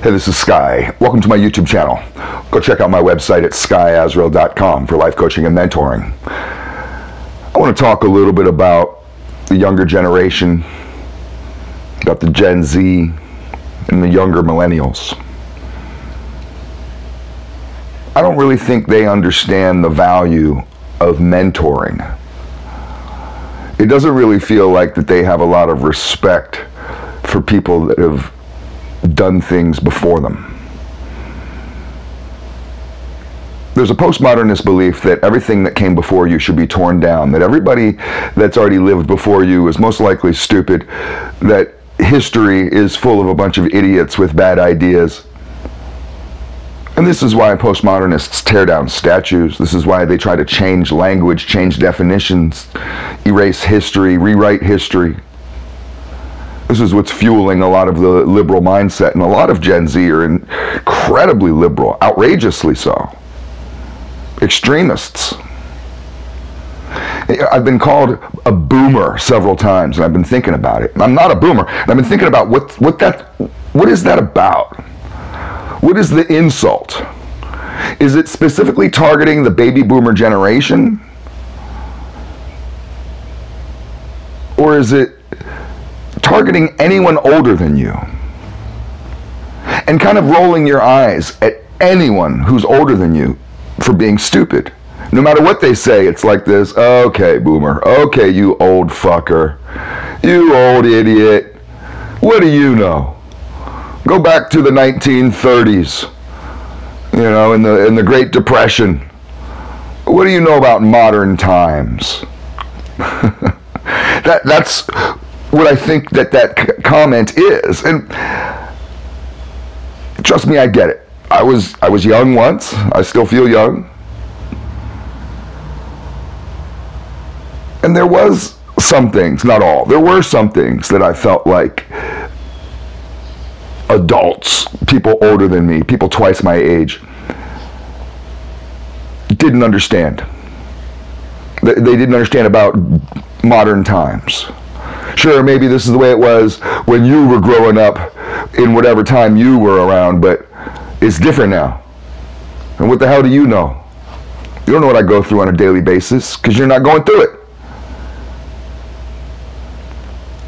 Hey, this is Sky. Welcome to my YouTube channel. Go check out my website at skysworld.com for life coaching and mentoring. I want to talk a little bit about the younger generation, about the Gen Z and the younger millennials. I don't really think they understand the value of mentoring. It doesn't really feel like that they have a lot of respect for people that have done things before them. There's a postmodernist belief that everything that came before you should be torn down, that everybody that's already lived before you is most likely stupid, that history is full of a bunch of idiots with bad ideas. And this is why postmodernists tear down statues. This is why they try to change language, change definitions, erase history, rewrite history. This is what's fueling a lot of the liberal mindset, and a lot of Gen Z are incredibly liberal, outrageously so. Extremists. I've been called a boomer several times, and I've been thinking about it. I'm not a boomer, and I've been thinking about what is that about? What is the insult? Is it specifically targeting the baby boomer generation? Or is it targeting anyone older than you? And kind of rolling your eyes at anyone who's older than you for being stupid. No matter what they say, it's like this: okay, boomer, okay, you old fucker, you old idiot, what do you know? Go back to the 1930s, you know, in the Great Depression. What do you know about modern times? That's what I think that comment is. And trust me, I get it. I was young once. I still feel young. And there was some things, not all, there were some things that I felt like adults, people older than me, people twice my age, didn't understand. They didn't understand about modern times. Sure, maybe this is the way it was when you were growing up in whatever time you were around, but it's different now. And what the hell do you know? You don't know what I go through on a daily basis because you're not going through it.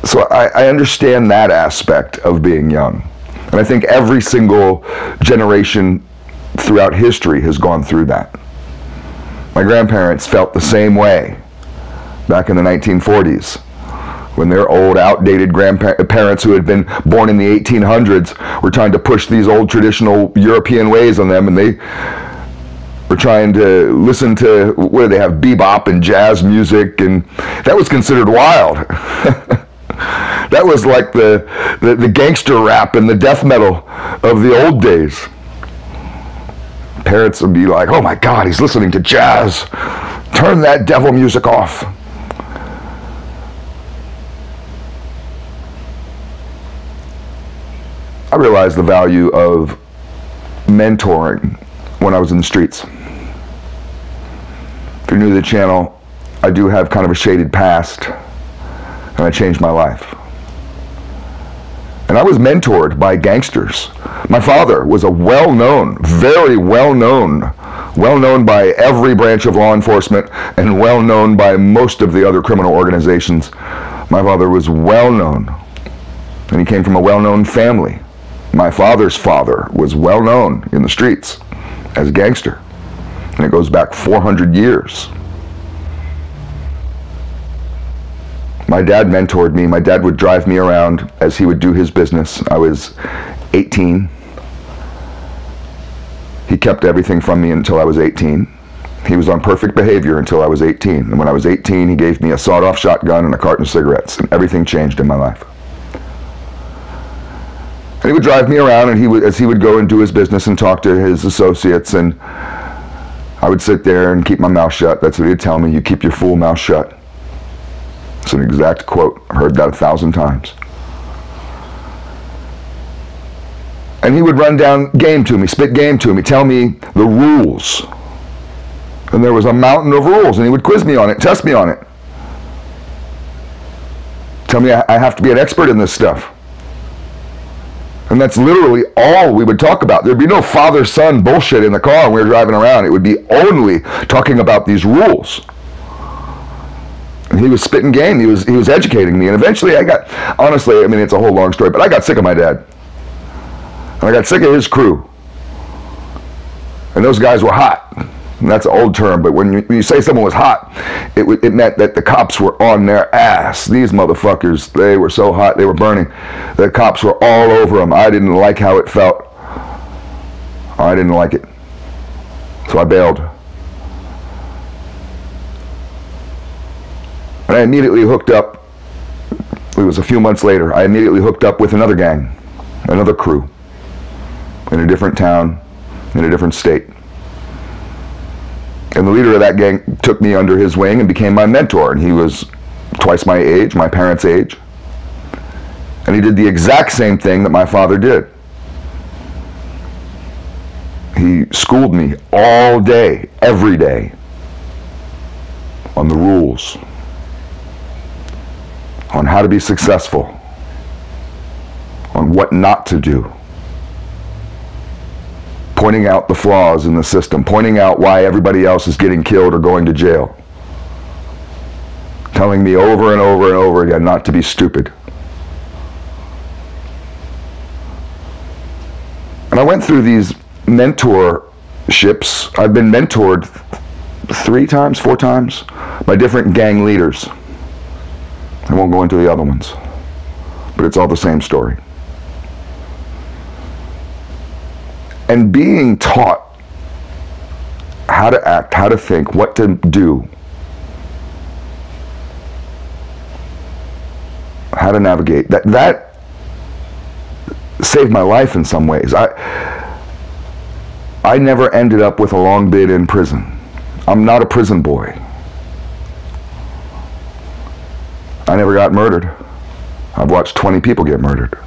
So I understand that aspect of being young. And I think every single generation throughout history has gone through that. My grandparents felt the same way back in the 1940s, when their old, outdated grandparents who had been born in the 1800s were trying to push these old traditional European ways on them, and they were trying to listen to, what do they have, bebop and jazz music, and that was considered wild. That was like the gangster rap and the death metal of the old days. Parents would be like, oh my God, he's listening to jazz. Turn that devil music off. I realized the value of mentoring when I was in the streets. If you're new to the channel, I do have kind of a shaded past, and I changed my life. And I was mentored by gangsters. My father was a well-known, very well-known by every branch of law enforcement and well-known by most of the other criminal organizations. My father was well-known, and he came from a well-known family. My father's father was well-known in the streets as a gangster, and it goes back 400 years. My dad mentored me. My dad would drive me around as he would do his business. I was 18. He kept everything from me until I was 18. He was on perfect behavior until I was 18. And when I was 18, he gave me a sawed-off shotgun and a carton of cigarettes, and everything changed in my life. And he would drive me around, and as he would go and do his business and talk to his associates, and I would sit there and keep my mouth shut. That's what he'd tell me: you keep your fool mouth shut. It's an exact quote. I've heard that 1,000 times. And he would run down game to me, spit game to me, tell me the rules. And there was a mountain of rules, and he would quiz me on it, test me on it. Tell me I have to be an expert in this stuff. And that's literally all we would talk about. There'd be no father-son bullshit in the car when we were driving around. It would be only talking about these rules. And he was spitting game. He was educating me. And eventually I got, honestly, I mean, it's a whole long story, but I got sick of my dad. And I got sick of his crew. And those guys were hot. And that's an old term, but when you say someone was hot, it meant that the cops were on their ass. These motherfuckers, they were so hot, they were burning. The cops were all over them. I didn't like how it felt. I didn't like it. So I bailed. And I immediately hooked up, it was a few months later, I immediately hooked up with another gang, another crew, in a different town, in a different state. And the leader of that gang took me under his wing and became my mentor. And he was twice my age, my parents' age. And he did the exact same thing that my father did. He schooled me all day, every day, on the rules, on how to be successful, on what not to do. Pointing out the flaws in the system, pointing out why everybody else is getting killed or going to jail. Telling me over and over and over again not to be stupid. And I went through these mentorships. I've been mentored 3 times, 4 times by different gang leaders. I won't go into the other ones, but it's all the same story. And being taught how to act, how to think, what to do, how to navigate, that saved my life in some ways. I never ended up with a long bid in prison. I'm not a prison boy. I never got murdered. I've watched 20 people get murdered.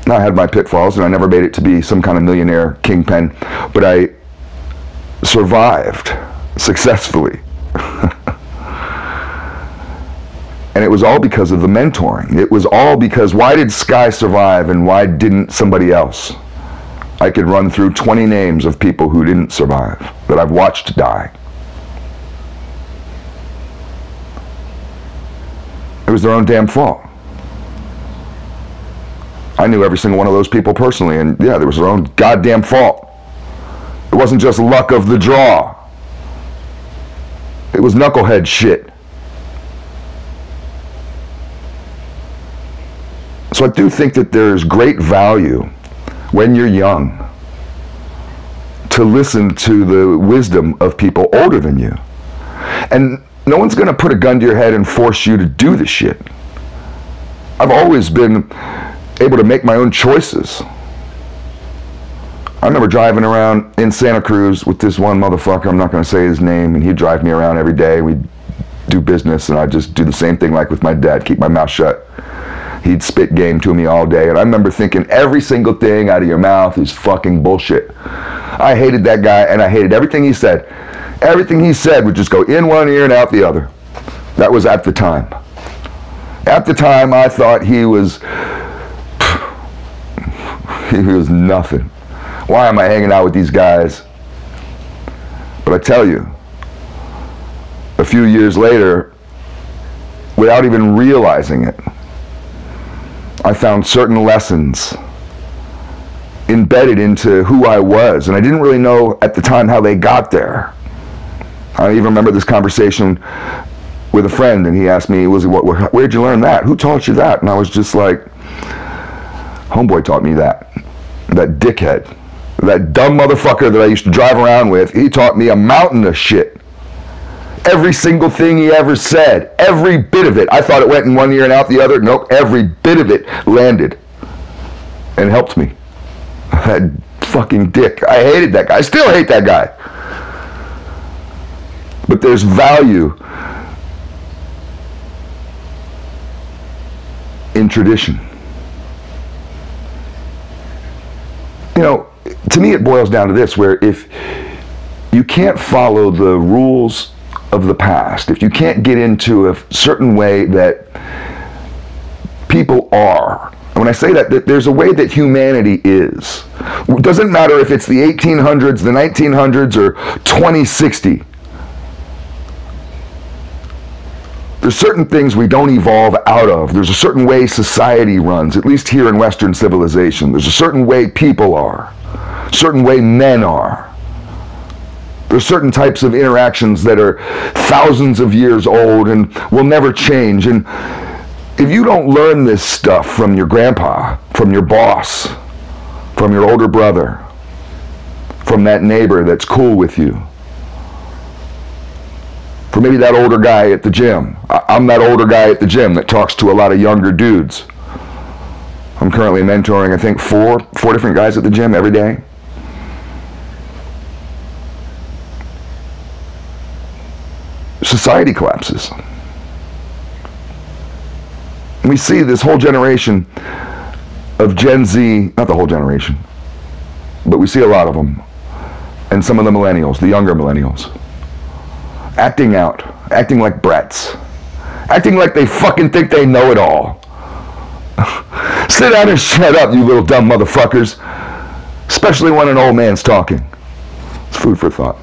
I had my pitfalls, and I never made it to be some kind of millionaire kingpin, but I survived successfully. And it was all because of the mentoring. It was all because, why did Sky survive and why didn't somebody else? I could run through 20 names of people who didn't survive, that I've watched die. It was their own damn fault. I knew every single one of those people personally, and yeah, there was their own goddamn fault. It wasn't just luck of the draw. It was knucklehead shit. So I do think that there's great value when you're young to listen to the wisdom of people older than you. And no one's going to put a gun to your head and force you to do the shit. I've always been able to make my own choices. I remember driving around in Santa Cruz with this one motherfucker, I'm not going to say his name, and he'd drive me around every day. We'd do business, and I'd just do the same thing like with my dad, keep my mouth shut. He'd spit game to me all day, and I remember thinking every single thing out of your mouth is fucking bullshit. I hated that guy, and I hated everything he said. Everything he said would just go in one ear and out the other. That was at the time. At the time, I thought he was nothing. Why am I hanging out with these guys? But I tell you, a few years later, without even realizing it, I found certain lessons embedded into who I was, and I didn't really know at the time how they got there. I even remember this conversation with a friend, and he asked me, where'd you learn that? Who taught you that? And I was just like, homeboy taught me that. That dickhead. That dumb motherfucker that I used to drive around with, he taught me a mountain of shit. Every single thing he ever said, every bit of it. I thought it went in one ear and out the other. Nope, every bit of it landed and helped me. That fucking dick. I hated that guy. I still hate that guy. But there's value in tradition. You know, to me it boils down to this, where if you can't follow the rules of the past, if you can't get into a certain way that people are, and when I say that there's a way that humanity is. It doesn't matter if it's the 1800s, the 1900s, or 2060. There's certain things we don't evolve out of. There's a certain way society runs, at least here in Western civilization. There's a certain way people are, a certain way men are. There's certain types of interactions that are thousands of years old and will never change. And if you don't learn this stuff from your grandpa, from your boss, from your older brother, from that neighbor that's cool with you, for maybe that older guy at the gym. I'm that older guy at the gym that talks to a lot of younger dudes. I'm currently mentoring, I think, four different guys at the gym every day. Society collapses. We see this whole generation of Gen Z, not the whole generation, but we see a lot of them, and some of the millennials, the younger millennials, acting out, acting like brats, acting like they fucking think they know it all. Sit down and shut up, you little dumb motherfuckers, especially when an old man's talking. It's food for thought.